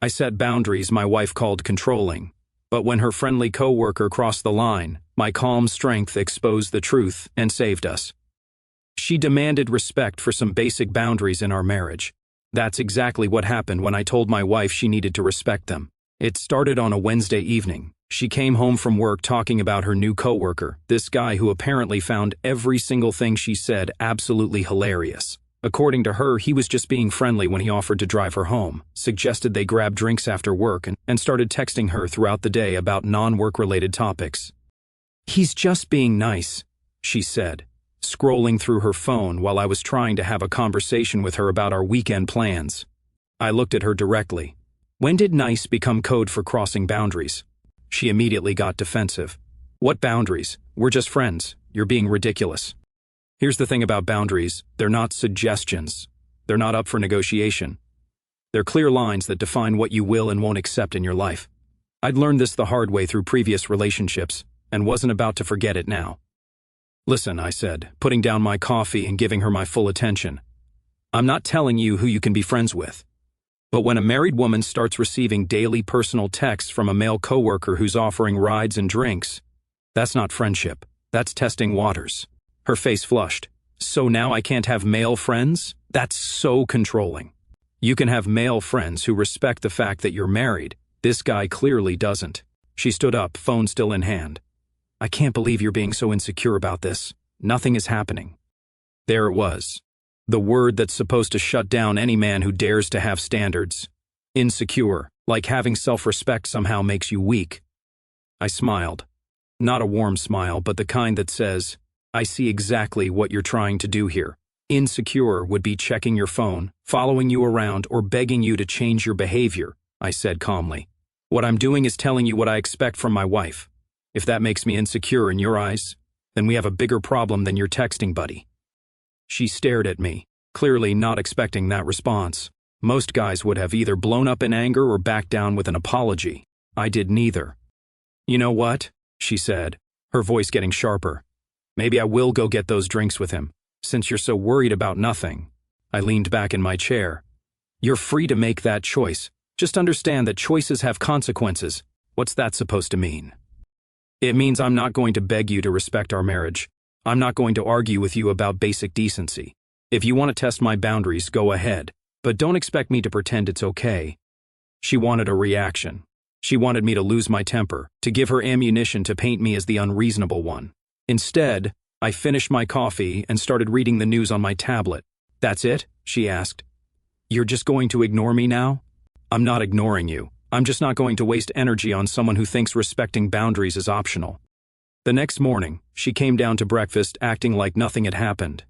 I set boundaries my wife called controlling, but when her friendly coworker crossed the line, my calm strength exposed the truth and saved us. She demanded respect for some basic boundaries in our marriage. That's exactly what happened when I told my wife she needed to respect them. It started on a Wednesday evening. She came home from work talking about her new coworker, this guy who apparently found every single thing she said absolutely hilarious. According to her, he was just being friendly when he offered to drive her home, suggested they grab drinks after work, and started texting her throughout the day about non-work-related topics. "He's just being nice," she said, scrolling through her phone while I was trying to have a conversation with her about our weekend plans. I looked at her directly. When did nice become code for crossing boundaries? She immediately got defensive. "What boundaries? We're just friends. You're being ridiculous." Here's the thing about boundaries. They're not suggestions. They're not up for negotiation. They're clear lines that define what you will and won't accept in your life. I'd learned this the hard way through previous relationships and wasn't about to forget it now. "Listen," I said, putting down my coffee and giving her my full attention. "I'm not telling you who you can be friends with. But when a married woman starts receiving daily personal texts from a male coworker who's offering rides and drinks, that's not friendship. That's testing waters." Her face flushed. "So now I can't have male friends? That's so controlling. You can have male friends who respect the fact that you're married. This guy clearly doesn't." She stood up, phone still in hand. "I can't believe you're being so insecure about this. Nothing is happening." There it was. The word that's supposed to shut down any man who dares to have standards. Insecure, like having self-respect somehow makes you weak. I smiled. Not a warm smile, but the kind that says, "I see exactly what you're trying to do here." Insecure would be checking your phone, following you around, or begging you to change your behavior, I said calmly. "What I'm doing is telling you what I expect from my wife. If that makes me insecure in your eyes, then we have a bigger problem than your texting buddy." She stared at me, clearly not expecting that response. Most guys would have either blown up in anger or backed down with an apology. I did neither. "You know what?" she said, her voice getting sharper. "Maybe I will go get those drinks with him, since you're so worried about nothing." I leaned back in my chair. "You're free to make that choice. Just understand that choices have consequences. What's that supposed to mean?" "It means I'm not going to beg you to respect our marriage. I'm not going to argue with you about basic decency. If you want to test my boundaries, go ahead, but don't expect me to pretend it's okay." She wanted a reaction. She wanted me to lose my temper, to give her ammunition to paint me as the unreasonable one. Instead, I finished my coffee and started reading the news on my tablet. "That's it?" she asked. "You're just going to ignore me now?" "I'm not ignoring you. I'm just not going to waste energy on someone who thinks respecting boundaries is optional." The next morning, she came down to breakfast acting like nothing had happened.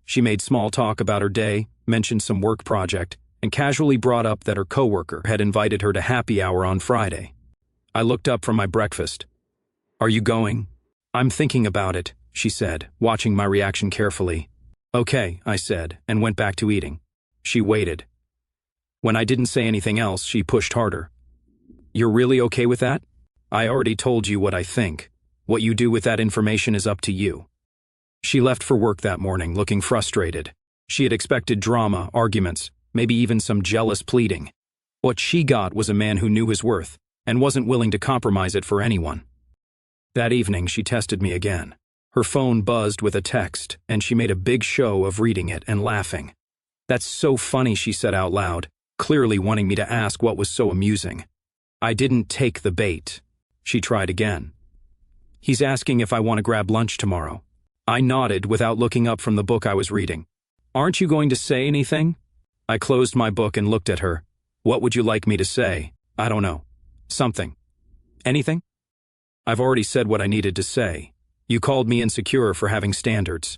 She made small talk about her day, mentioned some work project, and casually brought up that her coworker had invited her to happy hour on Friday. I looked up from my breakfast. "Are you going?" "I'm thinking about it," she said, watching my reaction carefully. "Okay," I said, and went back to eating. She waited. When I didn't say anything else, she pushed harder. "You're really okay with that? I already told you what I think. What you do with that information is up to you." She left for work that morning, looking frustrated. She had expected drama, arguments, maybe even some jealous pleading. What she got was a man who knew his worth and wasn't willing to compromise it for anyone. That evening, she tested me again. Her phone buzzed with a text, and she made a big show of reading it and laughing. "That's so funny," she said out loud, clearly wanting me to ask what was so amusing. I didn't take the bait. She tried again. "He's asking if I want to grab lunch tomorrow." I nodded without looking up from the book I was reading. "Aren't you going to say anything?" I closed my book and looked at her. "What would you like me to say?" "I don't know. Something." "Anything?" "I've already said what I needed to say. You called me insecure for having standards.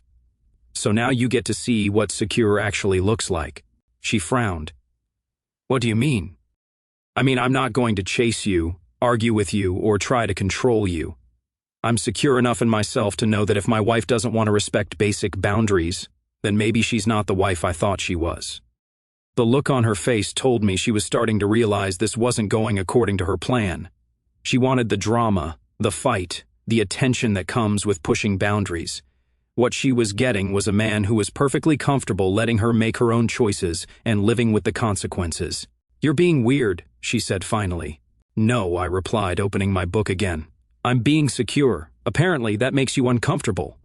So now you get to see what secure actually looks like." She frowned. "What do you mean?" "I mean, I'm not going to chase you, argue with you, or try to control you. I'm secure enough in myself to know that if my wife doesn't want to respect basic boundaries, then maybe she's not the wife I thought she was." The look on her face told me she was starting to realize this wasn't going according to her plan. She wanted the drama, the fight, the attention that comes with pushing boundaries. What she was getting was a man who was perfectly comfortable letting her make her own choices and living with the consequences. "You're being weird," she said finally. "No," I replied, opening my book again. "I'm being secure. Apparently, that makes you uncomfortable."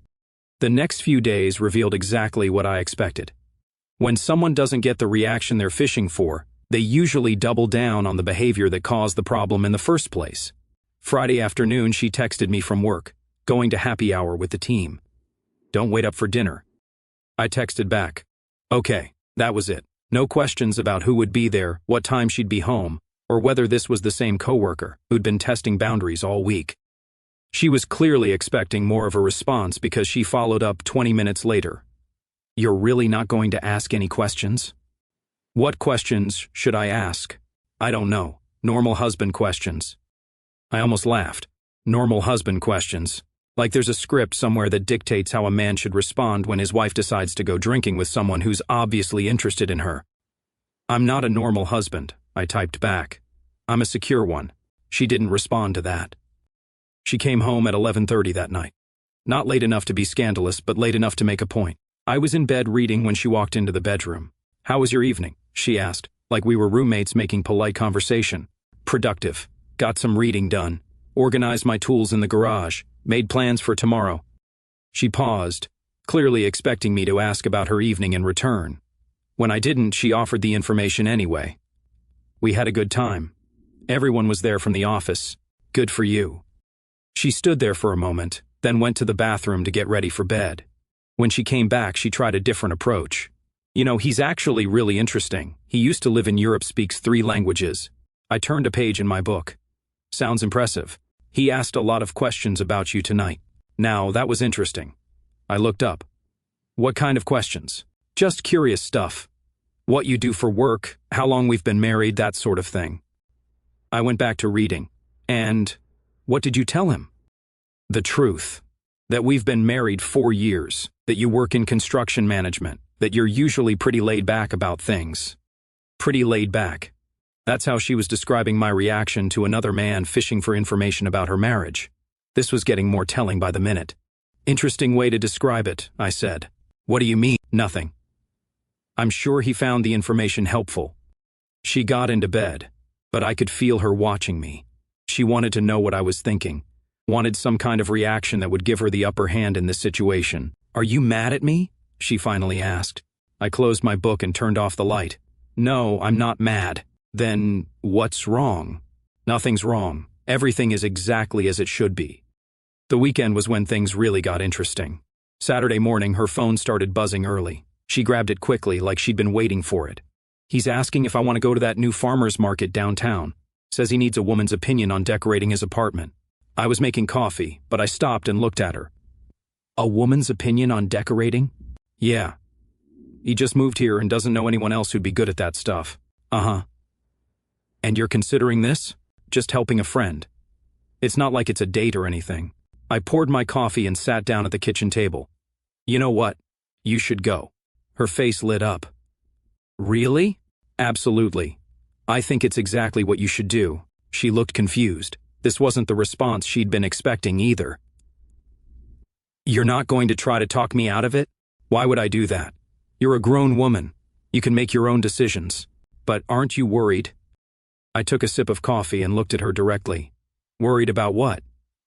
The next few days revealed exactly what I expected. When someone doesn't get the reaction they're fishing for, they usually double down on the behavior that caused the problem in the first place. Friday afternoon, she texted me from work, "Going to happy hour with the team. Don't wait up for dinner." I texted back, "Okay." That was it. No questions about who would be there, what time she'd be home, or whether this was the same coworker who'd been testing boundaries all week. She was clearly expecting more of a response because she followed up 20 minutes later. "You're really not going to ask any questions?" What questions should I ask? I don't know. Normal husband questions. I almost laughed. Normal husband questions. Like there's a script somewhere that dictates how a man should respond when his wife decides to go drinking with someone who's obviously interested in her. "I'm not a normal husband," I typed back. "I'm a secure one." She didn't respond to that. She came home at 11:30 that night. Not late enough to be scandalous, but late enough to make a point. I was in bed reading when she walked into the bedroom. "How was your evening?" she asked, like we were roommates making polite conversation. "Productive. Got some reading done. Organized my tools in the garage. Made plans for tomorrow." She paused, clearly expecting me to ask about her evening in return. When I didn't, she offered the information anyway. "We had a good time. Everyone was there from the office. Good for you." She stood there for a moment, then went to the bathroom to get ready for bed. When she came back, she tried a different approach. "You know, he's actually really interesting. He used to live in Europe, speaks 3 languages." I turned a page in my book. "Sounds impressive. He asked a lot of questions about you tonight." Now, that was interesting. I looked up. "What kind of questions?" "Just curious stuff. What you do for work, how long we've been married, that sort of thing." I went back to reading. "And what did you tell him?" "The truth. That we've been married 4 years, that you work in construction management, that you're usually pretty laid back about things." Pretty laid back. That's how she was describing my reaction to another man fishing for information about her marriage. This was getting more telling by the minute. "Interesting way to describe it," I said. "What do you mean?" "Nothing." "I'm sure he found the information helpful." She got into bed, but I could feel her watching me. She wanted to know what I was thinking, wanted some kind of reaction that would give her the upper hand in this situation. "Are you mad at me?" she finally asked. I closed my book and turned off the light. "No, I'm not mad." "Then, what's wrong?" "Nothing's wrong. Everything is exactly as it should be." The weekend was when things really got interesting. Saturday morning, her phone started buzzing early. She grabbed it quickly, like she'd been waiting for it. "He's asking if I want to go to that new farmer's market downtown. Says he needs a woman's opinion on decorating his apartment." I was making coffee, but I stopped and looked at her. "A woman's opinion on decorating?" "Yeah. He just moved here and doesn't know anyone else who'd be good at that stuff." "Uh-huh." "And you're considering this?" "Just helping a friend. It's not like it's a date or anything." I poured my coffee and sat down at the kitchen table. "You know what? You should go." Her face lit up. "Really?" "Absolutely. I think it's exactly what you should do." She looked confused. This wasn't the response she'd been expecting either. "You're not going to try to talk me out of it?" "Why would I do that? You're a grown woman. You can make your own decisions. But aren't you worried?" I took a sip of coffee and looked at her directly. "Worried about what?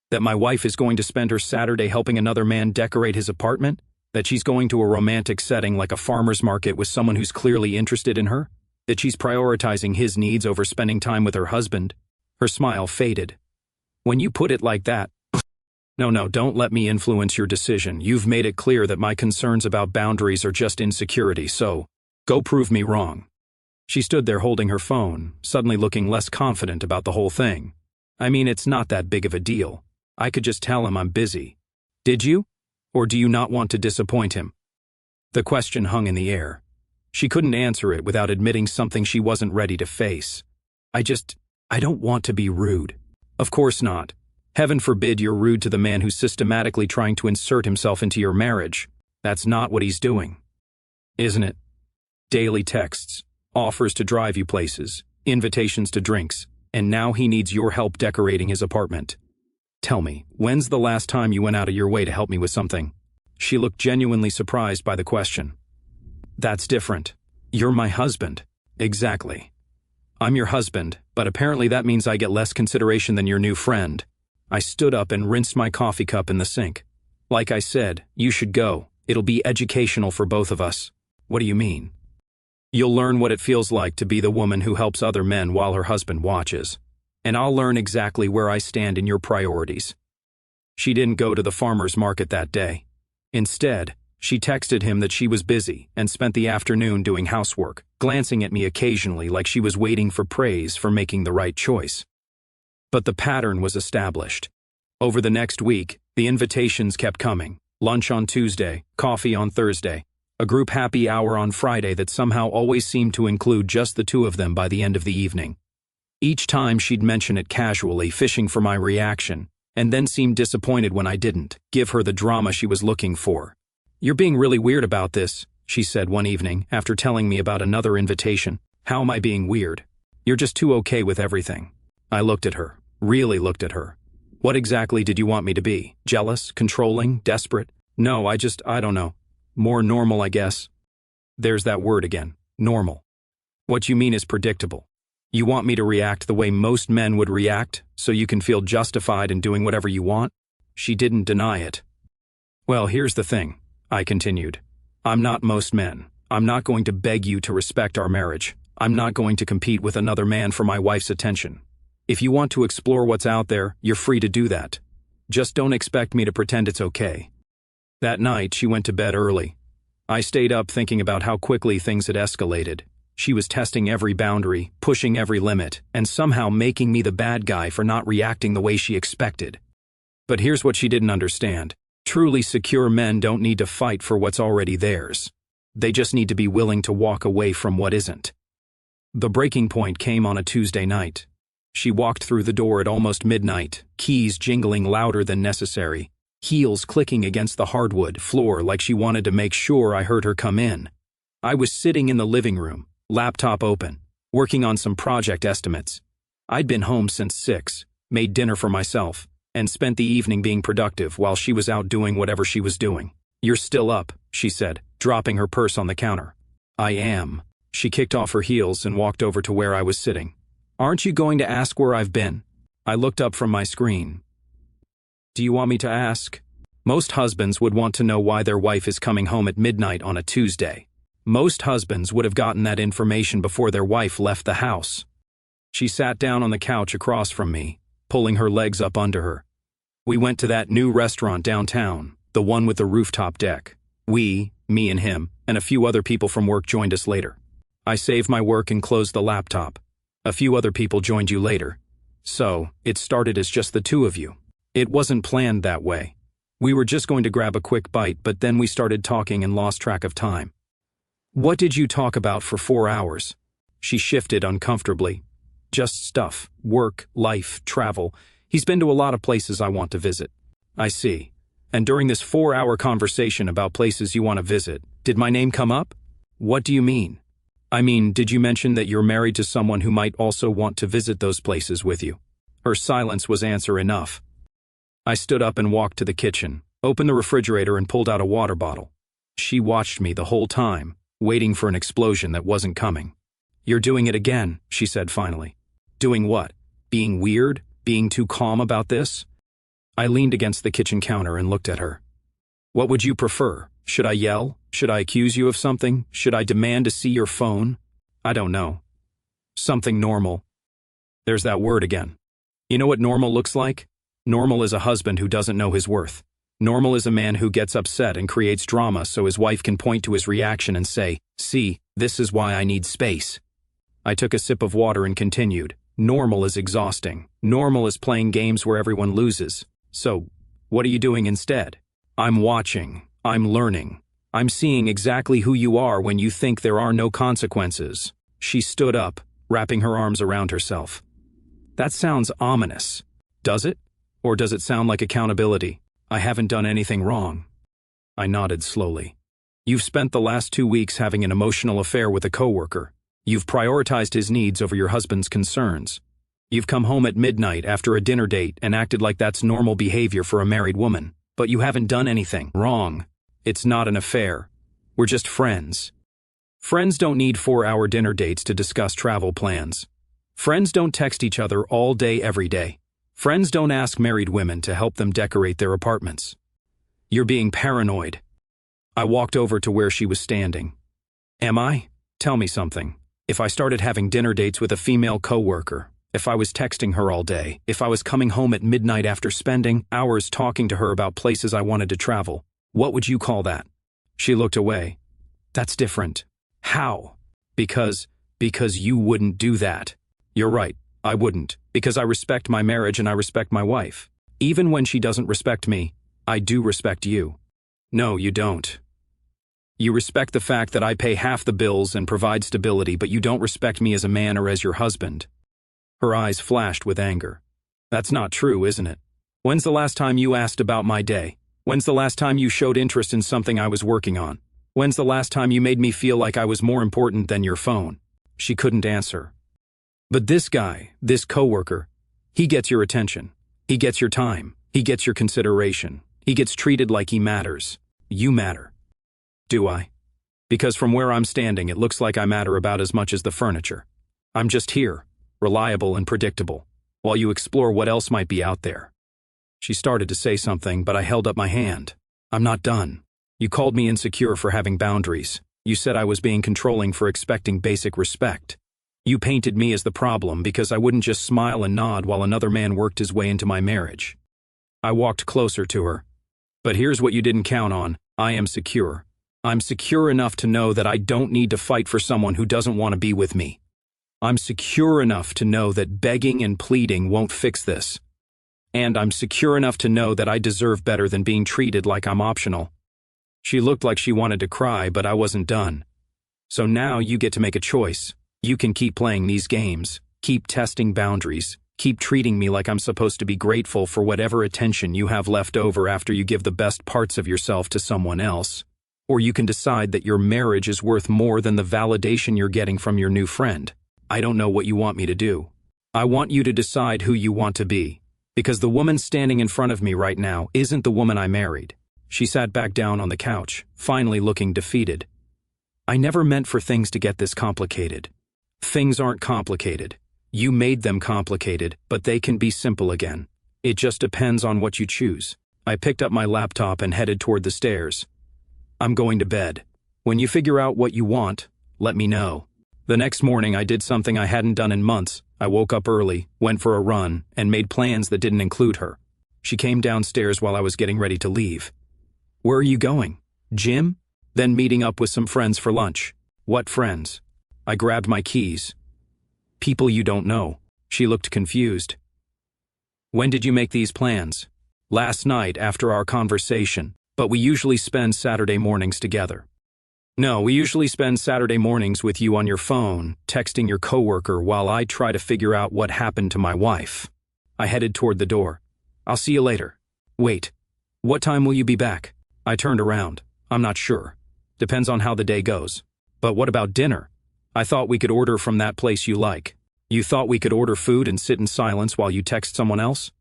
That my wife is going to spend her Saturday helping another man decorate his apartment? That she's going to a romantic setting like a farmer's market with someone who's clearly interested in her? That she's prioritizing his needs over spending time with her husband?" Her smile faded. "When you put it like that..." No, don't let me influence your decision. You've made it clear that my concerns about boundaries are just insecurity, so go prove me wrong." She stood there holding her phone, suddenly looking less confident about the whole thing. "I mean, it's not that big of a deal. I could just tell him I'm busy." "Did you? Or do you not want to disappoint him?" The question hung in the air. She couldn't answer it without admitting something she wasn't ready to face. I don't want to be rude." "Of course not. Heaven forbid you're rude to the man who's systematically trying to insert himself into your marriage. That's not what he's doing. Isn't it? Daily texts, offers to drive you places, invitations to drinks, and now he needs your help decorating his apartment. Tell me, when's the last time you went out of your way to help me with something?" She looked genuinely surprised by the question. "That's different. You're my husband." "Exactly. I'm your husband, but apparently that means I get less consideration than your new friend. I stood up and rinsed my coffee cup in the sink. Like I said, you should go. It'll be educational for both of us. What do you mean? You'll learn what it feels like to be the woman who helps other men while her husband watches. And I'll learn exactly where I stand in your priorities. She didn't go to the farmer's market that day. Instead, she texted him that she was busy and spent the afternoon doing housework, glancing at me occasionally like she was waiting for praise for making the right choice. But the pattern was established. Over the next week, the invitations kept coming. Lunch on Tuesday, coffee on Thursday, a group happy hour on Friday that somehow always seemed to include just the two of them by the end of the evening. Each time she'd mention it casually, fishing for my reaction, and then seemed disappointed when I didn't give her the drama she was looking for. "You're being really weird about this," she said one evening after telling me about another invitation. "How am I being weird? You're just too okay with everything." I looked at her, really looked at her. "What exactly did you want me to be? Jealous? Controlling? Desperate?" "No, I don't know. More normal, I guess." There's that word again, normal. "What you mean is predictable. You want me to react the way most men would react, so you can feel justified in doing whatever you want?" She didn't deny it. "Well, here's the thing," I continued. "I'm not most men. I'm not going to beg you to respect our marriage. I'm not going to compete with another man for my wife's attention. If you want to explore what's out there, you're free to do that. Just don't expect me to pretend it's okay." That night, she went to bed early. I stayed up thinking about how quickly things had escalated. She was testing every boundary, pushing every limit, and somehow making me the bad guy for not reacting the way she expected. But here's what she didn't understand. Truly secure men don't need to fight for what's already theirs. They just need to be willing to walk away from what isn't. The breaking point came on a Tuesday night. She walked through the door at almost midnight, keys jingling louder than necessary, heels clicking against the hardwood floor like she wanted to make sure I heard her come in. I was sitting in the living room, laptop open, working on some project estimates. I'd been home since 6, made dinner for myself, and spent the evening being productive while she was out doing whatever she was doing. "You're still up," she said, dropping her purse on the counter. "I am." She kicked off her heels and walked over to where I was sitting. "Aren't you going to ask where I've been?" I looked up from my screen. "Do you want me to ask?" Most husbands would want to know why their wife is coming home at midnight on a Tuesday. Most husbands would have gotten that information before their wife left the house. She sat down on the couch across from me, pulling her legs up under her. "We went to that new restaurant downtown, the one with the rooftop deck. Me and him, and a few other people from work joined us later. I saved my work and closed the laptop. A few other people joined you later. So, it started as just the two of you. It wasn't planned that way. We were just going to grab a quick bite, but then we started talking and lost track of time." "What did you talk about for 4 hours?" She shifted uncomfortably. "Just stuff, work, life, travel. He's been to a lot of places I want to visit." "I see. And during this 4-hour conversation about places you want to visit, did my name come up?" "What do you mean?" "I mean, did you mention that you're married to someone who might also want to visit those places with you?" Her silence was answer enough. I stood up and walked to the kitchen, opened the refrigerator and pulled out a water bottle. She watched me the whole time, waiting for an explosion that wasn't coming. "You're doing it again," she said finally. "Doing what? Being weird? Being too calm about this?" I leaned against the kitchen counter and looked at her. "What would you prefer? Should I yell? Should I accuse you of something? Should I demand to see your phone? I don't know. Something normal." There's that word again. You know what normal looks like? Normal is a husband who doesn't know his worth. Normal is a man who gets upset and creates drama so his wife can point to his reaction and say, "See, this is why I need space." I took a sip of water and continued. Normal is exhausting. Normal is playing games where everyone loses. So, what are you doing instead? "I'm watching. I'm learning. I'm seeing exactly who you are when you think there are no consequences." She stood up, wrapping her arms around herself. "That sounds ominous. Does it? Or does it sound like accountability? I haven't done anything wrong." I nodded slowly. "You've spent the last 2 weeks having an emotional affair with a coworker. You've prioritized his needs over your husband's concerns. You've come home at midnight after a dinner date and acted like that's normal behavior for a married woman. But you haven't done anything wrong. It's not an affair. We're just friends. Friends don't need 4-hour dinner dates to discuss travel plans. Friends don't text each other all day every day. Friends don't ask married women to help them decorate their apartments. You're being paranoid. I walked over to where she was standing. Am I? Tell me something. If I started having dinner dates with a female coworker, if I was texting her all day, if I was coming home at midnight after spending hours talking to her about places I wanted to travel, what would you call that? She looked away. That's different. How? Because you wouldn't do that. You're right, I wouldn't, because I respect my marriage and I respect my wife. Even when she doesn't respect me, I do respect you. No, you don't. You respect the fact that I pay half the bills and provide stability, but you don't respect me as a man or as your husband. Her eyes flashed with anger. That's not true, isn't it? When's the last time you asked about my day? When's the last time you showed interest in something I was working on? When's the last time you made me feel like I was more important than your phone? She couldn't answer. But this guy, this coworker, he gets your attention. He gets your time. He gets your consideration. He gets treated like he matters. You matter. Do I? Because from where I'm standing, it looks like I matter about as much as the furniture. I'm just here, reliable and predictable, while you explore what else might be out there. She started to say something, but I held up my hand. I'm not done. You called me insecure for having boundaries. You said I was being controlling for expecting basic respect. You painted me as the problem because I wouldn't just smile and nod while another man worked his way into my marriage. I walked closer to her. But here's what you didn't count on. I am secure. I'm secure enough to know that I don't need to fight for someone who doesn't want to be with me. I'm secure enough to know that begging and pleading won't fix this. And I'm secure enough to know that I deserve better than being treated like I'm optional. She looked like she wanted to cry, but I wasn't done. So now you get to make a choice. You can keep playing these games, keep testing boundaries, keep treating me like I'm supposed to be grateful for whatever attention you have left over after you give the best parts of yourself to someone else. Or you can decide that your marriage is worth more than the validation you're getting from your new friend. I don't know what you want me to do. I want you to decide who you want to be. Because the woman standing in front of me right now isn't the woman I married. She sat back down on the couch, finally looking defeated. I never meant for things to get this complicated. Things aren't complicated. You made them complicated, but they can be simple again. It just depends on what you choose. I picked up my laptop and headed toward the stairs. I'm going to bed. When you figure out what you want, let me know. The next morning I did something I hadn't done in months. I woke up early, went for a run, and made plans that didn't include her. She came downstairs while I was getting ready to leave. Where are you going? Gym? Then meeting up with some friends for lunch. What friends? I grabbed my keys. People you don't know. She looked confused. When did you make these plans? Last night after our conversation, but we usually spend Saturday mornings together. No, we usually spend Saturday mornings with you on your phone, texting your coworker while I try to figure out what happened to my wife. I headed toward the door. I'll see you later. Wait. What time will you be back? I turned around. I'm not sure. Depends on how the day goes. But what about dinner? I thought we could order from that place you like. You thought we could order food and sit in silence while you text someone else?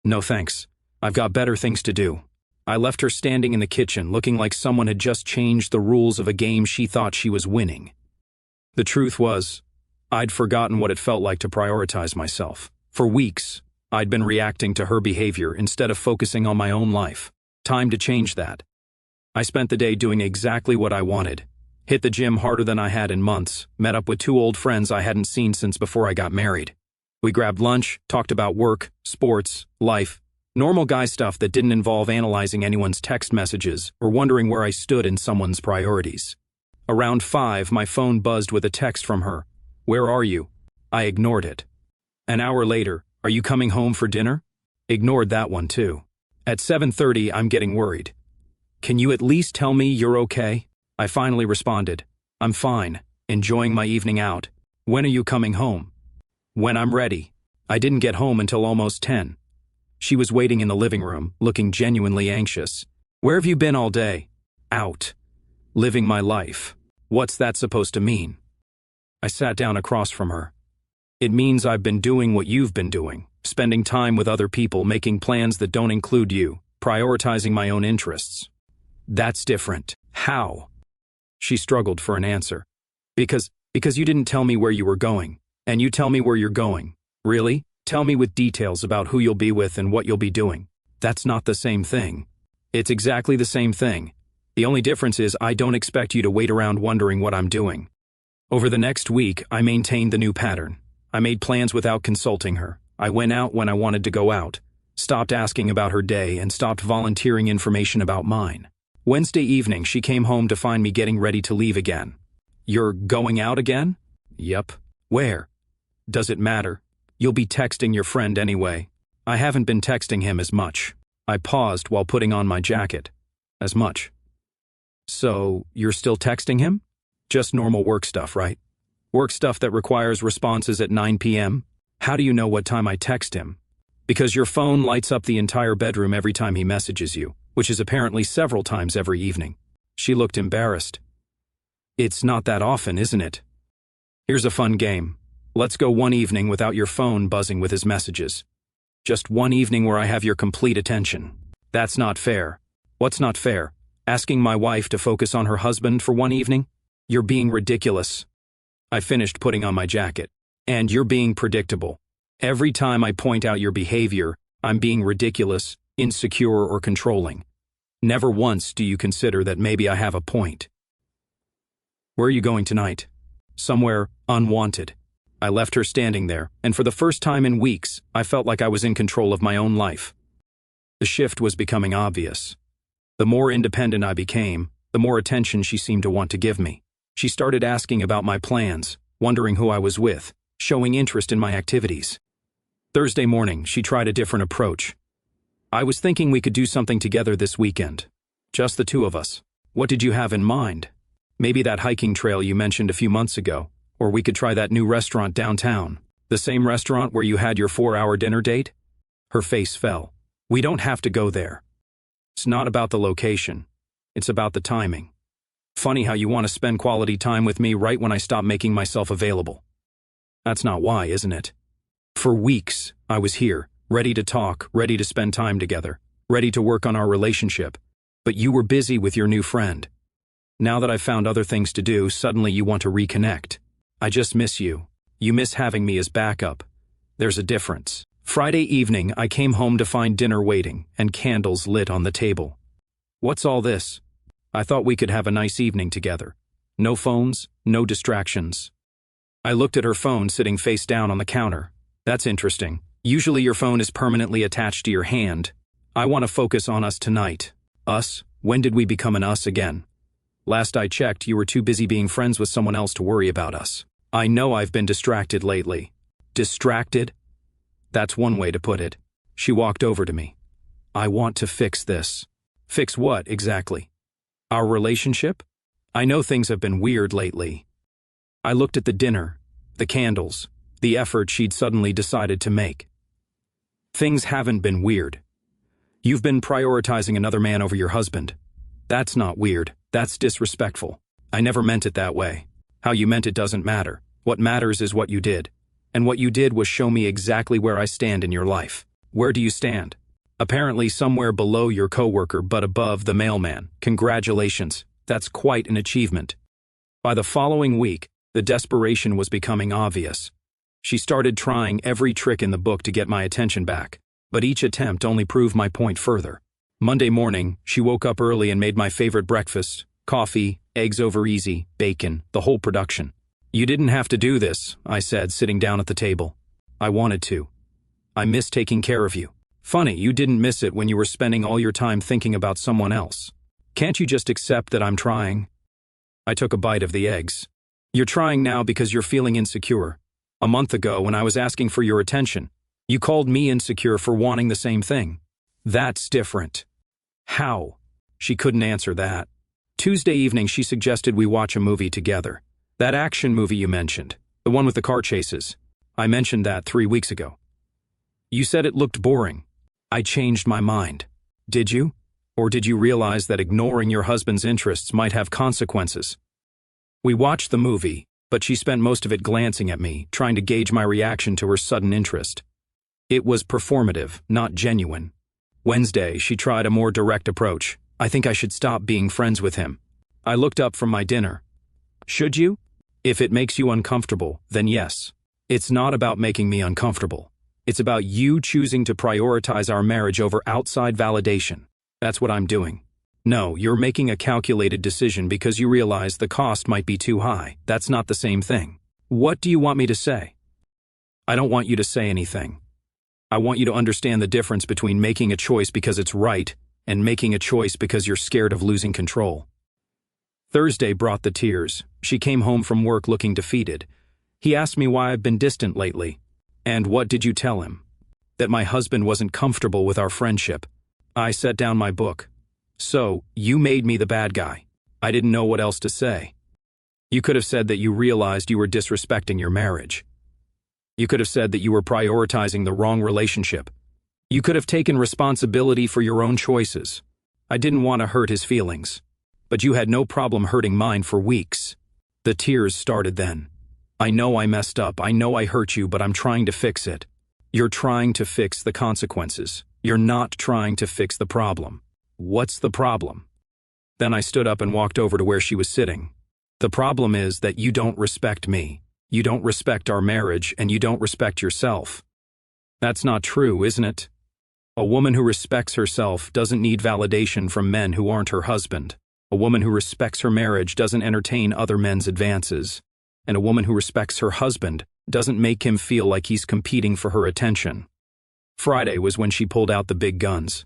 No thanks. I've got better things to do. I left her standing in the kitchen looking like someone had just changed the rules of a game she thought she was winning. The truth was, I'd forgotten what it felt like to prioritize myself. For weeks, I'd been reacting to her behavior instead of focusing on my own life. Time to change that. I spent the day doing exactly what I wanted. Hit the gym harder than I had in months, met up with 2 old friends I hadn't seen since before I got married. We grabbed lunch, talked about work, sports, life, normal guy stuff that didn't involve analyzing anyone's text messages or wondering where I stood in someone's priorities. Around 5, my phone buzzed with a text from her. Where are you? I ignored it. An hour later, are you coming home for dinner? Ignored that one too. At 7:30, I'm getting worried. Can you at least tell me you're okay? I finally responded. I'm fine, enjoying my evening out. When are you coming home? When I'm ready. I didn't get home until almost 10. She was waiting in the living room, looking genuinely anxious. Where have you been all day? Out. Living my life. What's that supposed to mean? I sat down across from her. It means I've been doing what you've been doing, spending time with other people, making plans that don't include you, prioritizing my own interests. That's different. How? She struggled for an answer. Because you didn't tell me where you were going. And you tell me where you're going. Really? Tell me with details about who you'll be with and what you'll be doing. That's not the same thing. It's exactly the same thing. The only difference is I don't expect you to wait around wondering what I'm doing. Over the next week, I maintained the new pattern. I made plans without consulting her. I went out when I wanted to go out, stopped asking about her day, and stopped volunteering information about mine. Wednesday evening, she came home to find me getting ready to leave again. You're going out again? Yep. Where? Does it matter? You'll be texting your friend anyway. I haven't been texting him as much. I paused while putting on my jacket. As much. So, you're still texting him? Just normal work stuff, right? Work stuff that requires responses at 9 p.m.? How do you know what time I text him? Because your phone lights up the entire bedroom every time he messages you, which is apparently several times every evening. She looked embarrassed. It's not that often, isn't it? Here's a fun game. Let's go one evening without your phone buzzing with his messages. Just one evening where I have your complete attention. That's not fair. What's not fair? Asking my wife to focus on her husband for one evening? You're being ridiculous. I finished putting on my jacket. And you're being predictable. Every time I point out your behavior, I'm being ridiculous, insecure, or controlling. Never once do you consider that maybe I have a point. Where are you going tonight? Somewhere unwanted. I left her standing there, and for the first time in weeks, I felt like I was in control of my own life. The shift was becoming obvious. The more independent I became, the more attention she seemed to want to give me. She started asking about my plans, wondering who I was with, showing interest in my activities. Thursday morning, she tried a different approach. I was thinking we could do something together this weekend. Just the two of us. What did you have in mind? Maybe that hiking trail you mentioned a few months ago. Or we could try that new restaurant downtown. The same restaurant where you had your 4-hour dinner date? Her face fell. We don't have to go there. It's not about the location. It's about the timing. Funny how you want to spend quality time with me right when I stop making myself available. That's not why, isn't it? For weeks, I was here, ready to talk, ready to spend time together, ready to work on our relationship. But you were busy with your new friend. Now that I've found other things to do, suddenly you want to reconnect. I just miss you. You miss having me as backup. There's a difference. Friday evening, I came home to find dinner waiting and candles lit on the table. What's all this? I thought we could have a nice evening together. No phones, no distractions. I looked at her phone sitting face down on the counter. That's interesting. Usually your phone is permanently attached to your hand. I want to focus on us tonight. Us? When did we become an us again? Last I checked, you were too busy being friends with someone else to worry about us. I know I've been distracted lately. Distracted? That's one way to put it. She walked over to me. I want to fix this. Fix what, exactly? Our relationship? I know things have been weird lately. I looked at the dinner, the candles, the effort she'd suddenly decided to make. Things haven't been weird. You've been prioritizing another man over your husband. That's not weird. That's disrespectful. I never meant it that way. How you meant it doesn't matter. What matters is what you did. And what you did was show me exactly where I stand in your life. Where do you stand? Apparently somewhere below your coworker but above the mailman. Congratulations. That's quite an achievement. By the following week, the desperation was becoming obvious. She started trying every trick in the book to get my attention back, but each attempt only proved my point further. Monday morning, she woke up early and made my favorite breakfast: coffee, eggs over easy, bacon, the whole production. You didn't have to do this, I said, sitting down at the table. I wanted to. I miss taking care of you. Funny, you didn't miss it when you were spending all your time thinking about someone else. Can't you just accept that I'm trying? I took a bite of the eggs. You're trying now because you're feeling insecure. A month ago, when I was asking for your attention, you called me insecure for wanting the same thing. That's different. How? She couldn't answer that. Tuesday evening, she suggested we watch a movie together. That action movie you mentioned, the one with the car chases. I mentioned that 3 weeks ago. You said it looked boring. I changed my mind. Did you? Or did you realize that ignoring your husband's interests might have consequences? We watched the movie, but she spent most of it glancing at me, trying to gauge my reaction to her sudden interest. It was performative, not genuine. Wednesday, she tried a more direct approach. I think I should stop being friends with him. I looked up from my dinner. Should you? If it makes you uncomfortable, then yes. It's not about making me uncomfortable. It's about you choosing to prioritize our marriage over outside validation. That's what I'm doing. No, you're making a calculated decision because you realize the cost might be too high. That's not the same thing. What do you want me to say? I don't want you to say anything. I want you to understand the difference between making a choice because it's right and making a choice because you're scared of losing control. Thursday brought the tears. She came home from work looking defeated. He asked me why I've been distant lately. And what did you tell him? That my husband wasn't comfortable with our friendship. I set down my book. So, you made me the bad guy. I didn't know what else to say. You could have said that you realized you were disrespecting your marriage. You could have said that you were prioritizing the wrong relationship. You could have taken responsibility for your own choices. I didn't want to hurt his feelings. But you had no problem hurting mine for weeks. The tears started then. I know I messed up. I know I hurt you, but I'm trying to fix it. You're trying to fix the consequences. You're not trying to fix the problem. What's the problem? Then I stood up and walked over to where she was sitting. The problem is that you don't respect me. You don't respect our marriage, and you don't respect yourself. That's not true, isn't it? A woman who respects herself doesn't need validation from men who aren't her husband. A woman who respects her marriage doesn't entertain other men's advances. And a woman who respects her husband doesn't make him feel like he's competing for her attention. Friday was when she pulled out the big guns.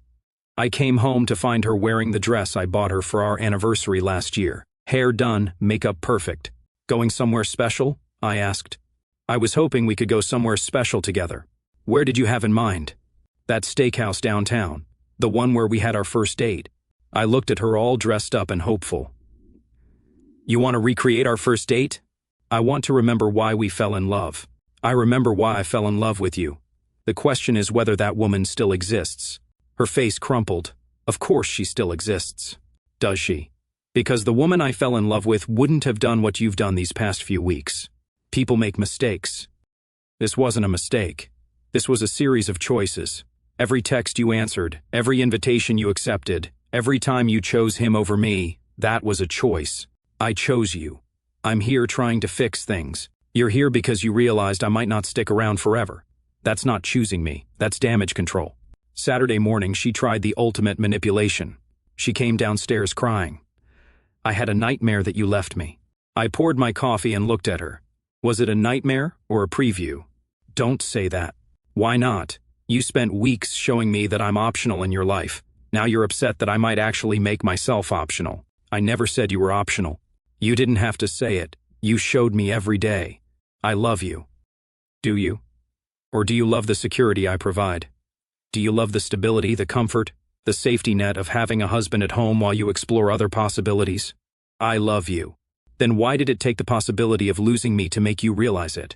I came home to find her wearing the dress I bought her for our anniversary last year. Hair done, makeup perfect. Going somewhere special? I asked. I was hoping we could go somewhere special together. Where did you have in mind? That steakhouse downtown. The one where we had our first date. I looked at her all dressed up and hopeful. You want to recreate our first date? I want to remember why we fell in love. I remember why I fell in love with you. The question is whether that woman still exists. Her face crumpled. Of course she still exists. Does she? Because the woman I fell in love with wouldn't have done what you've done these past few weeks. People make mistakes. This wasn't a mistake. This was a series of choices. Every text you answered, every invitation you accepted, every time you chose him over me, that was a choice. I chose you. I'm here trying to fix things. You're here because you realized I might not stick around forever. That's not choosing me. That's damage control. Saturday morning, she tried the ultimate manipulation. She came downstairs crying. I had a nightmare that you left me. I poured my coffee and looked at her. Was it a nightmare or a preview? Don't say that. Why not? You spent weeks showing me that I'm optional in your life. Now you're upset that I might actually make myself optional. I never said you were optional. You didn't have to say it. You showed me every day. I love you. Do you? Or do you love the security I provide? Do you love the stability, the comfort, the safety net of having a husband at home while you explore other possibilities? I love you. Then why did it take the possibility of losing me to make you realize it?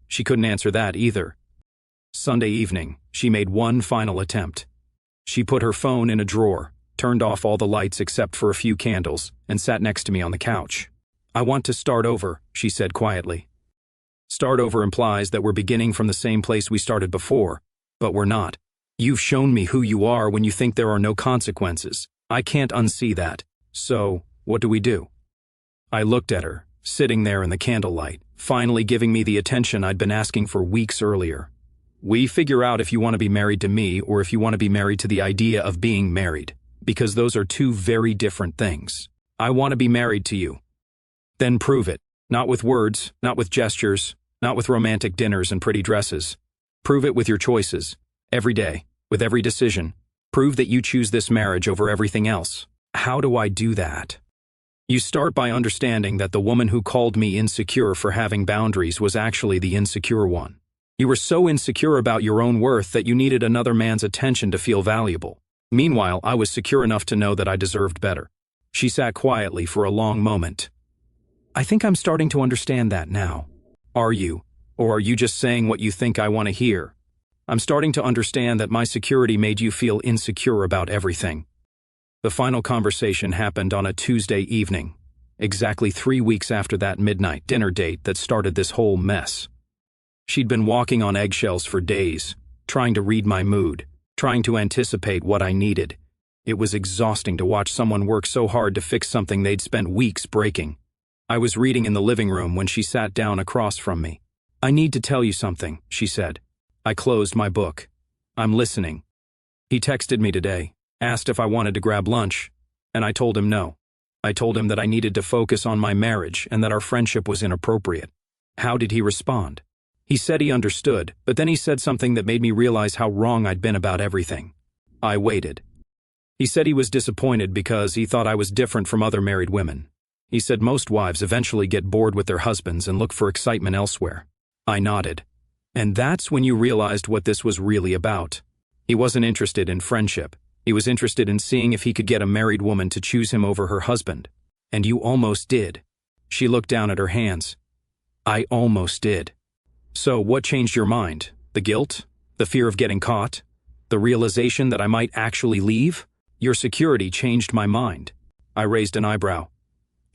She couldn't answer that either. Sunday evening, she made one final attempt. She put her phone in a drawer, turned off all the lights except for a few candles, and sat next to me on the couch. I want to start over, she said quietly. Start over implies that we're beginning from the same place we started before, but we're not. You've shown me who you are when you think there are no consequences. I can't unsee that. So, what do we do? I looked at her, sitting there in the candlelight, finally giving me the attention I'd been asking for weeks earlier. We figure out if you want to be married to me or if you want to be married to the idea of being married, because those are two very different things. I want to be married to you. Then prove it. Not with words, not with gestures, not with romantic dinners and pretty dresses. Prove it with your choices. Every day, with every decision. Prove that you choose this marriage over everything else. How do I do that? You start by understanding that the woman who called me insecure for having boundaries was actually the insecure one. You were so insecure about your own worth that you needed another man's attention to feel valuable. Meanwhile, I was secure enough to know that I deserved better. She sat quietly for a long moment. I think I'm starting to understand that now. Are you? Or are you just saying what you think I want to hear? I'm starting to understand that my security made you feel insecure about everything. The final conversation happened on a Tuesday evening, exactly 3 weeks after that midnight dinner date that started this whole mess. She'd been walking on eggshells for days, trying to read my mood, trying to anticipate what I needed. It was exhausting to watch someone work so hard to fix something they'd spent weeks breaking. I was reading in the living room when she sat down across from me. I need to tell you something, she said. I closed my book. I'm listening. He texted me today, asked if I wanted to grab lunch, and I told him no. I told him that I needed to focus on my marriage and that our friendship was inappropriate. How did he respond? He said he understood, but then he said something that made me realize how wrong I'd been about everything. I waited. He said he was disappointed because he thought I was different from other married women. He said most wives eventually get bored with their husbands and look for excitement elsewhere. I nodded. And that's when you realized what this was really about. He wasn't interested in friendship. He was interested in seeing if he could get a married woman to choose him over her husband. And you almost did. She looked down at her hands. I almost did. So what changed your mind? The guilt? The fear of getting caught? The realization that I might actually leave? Your security changed my mind. I raised an eyebrow.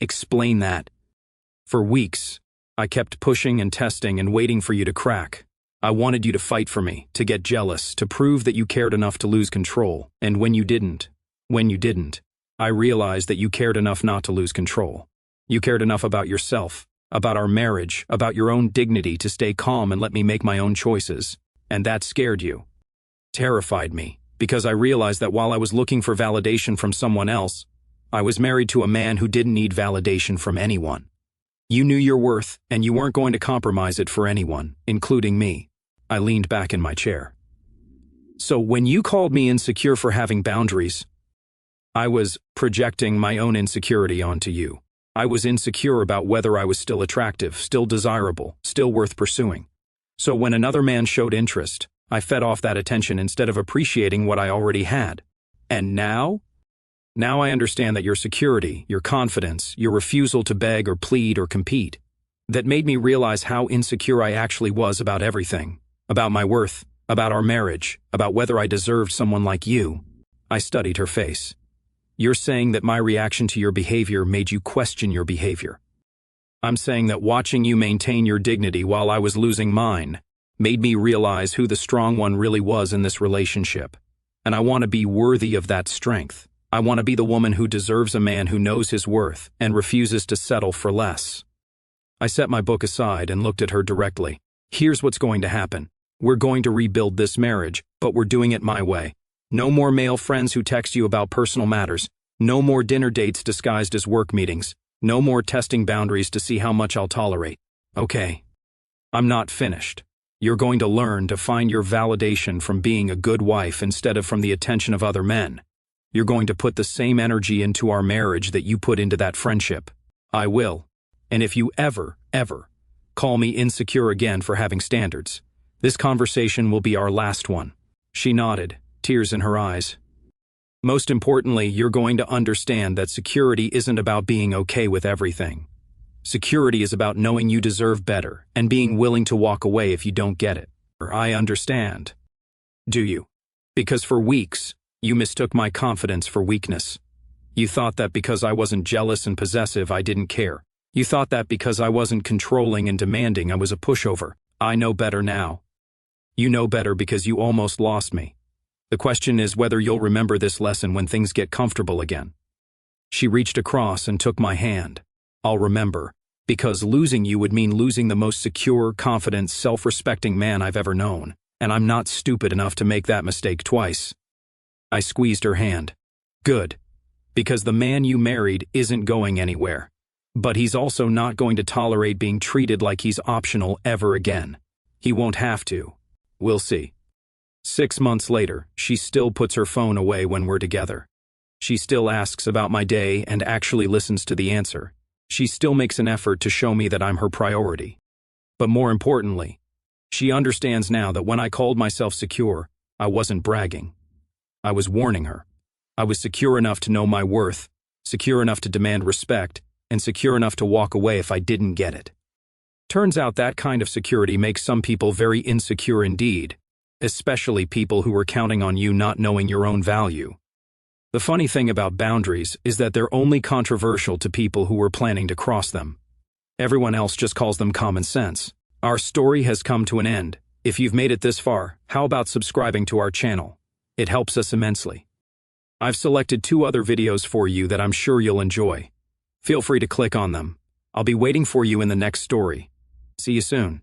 Explain that. For weeks, I kept pushing and testing and waiting for you to crack. I wanted you to fight for me, to get jealous, to prove that you cared enough to lose control. And when you didn't, I realized that you cared enough not to lose control. You cared enough about yourself, about our marriage, about your own dignity to stay calm and let me make my own choices. And that scared you. Terrified me, because I realized that while I was looking for validation from someone else, I was married to a man who didn't need validation from anyone. You knew your worth, and you weren't going to compromise it for anyone, including me. I leaned back in my chair. So when you called me insecure for having boundaries, I was projecting my own insecurity onto you. I was insecure about whether I was still attractive, still desirable, still worth pursuing. So when another man showed interest, I fed off that attention instead of appreciating what I already had. And now? Now I understand that your security, your confidence, your refusal to beg or plead or compete, that made me realize how insecure I actually was about everything. About my worth, about our marriage, about whether I deserved someone like you. I studied her face. You're saying that my reaction to your behavior made you question your behavior. I'm saying that watching you maintain your dignity while I was losing mine made me realize who the strong one really was in this relationship. And I want to be worthy of that strength. I want to be the woman who deserves a man who knows his worth and refuses to settle for less. I set my book aside and looked at her directly. Here's what's going to happen. We're going to rebuild this marriage, but we're doing it my way. No more male friends who text you about personal matters. No more dinner dates disguised as work meetings. No more testing boundaries to see how much I'll tolerate. Okay. I'm not finished. You're going to learn to find your validation from being a good wife instead of from the attention of other men. You're going to put the same energy into our marriage that you put into that friendship. I will. And if you ever call me insecure again for having standards, this conversation will be our last one. She nodded, tears in her eyes. Most importantly, you're going to understand that security isn't about being okay with everything. Security is about knowing you deserve better and being willing to walk away if you don't get it. I understand. Do you? Because for weeks, you mistook my confidence for weakness. You thought that because I wasn't jealous and possessive, I didn't care. You thought that because I wasn't controlling and demanding, I was a pushover. I know better now. You know better because you almost lost me. The question is whether you'll remember this lesson when things get comfortable again. She reached across and took my hand. I'll remember, because losing you would mean losing the most secure, confident, self-respecting man I've ever known, and I'm not stupid enough to make that mistake twice. I squeezed her hand. Good, because the man you married isn't going anywhere. But he's also not going to tolerate being treated like he's optional ever again. He won't have to. We'll see. 6 months later, she still puts her phone away when we're together. She still asks about my day and actually listens to the answer. She still makes an effort to show me that I'm her priority. But more importantly, she understands now that when I called myself secure, I wasn't bragging. I was warning her. I was secure enough to know my worth, secure enough to demand respect, and secure enough to walk away if I didn't get it. Turns out that kind of security makes some people very insecure indeed, especially people who are counting on you not knowing your own value. The funny thing about boundaries is that they're only controversial to people who are planning to cross them. Everyone else just calls them common sense. Our story has come to an end. If you've made it this far, how about subscribing to our channel? It helps us immensely. I've selected 2 other videos for you that I'm sure you'll enjoy. Feel free to click on them. I'll be waiting for you in the next story. See you soon.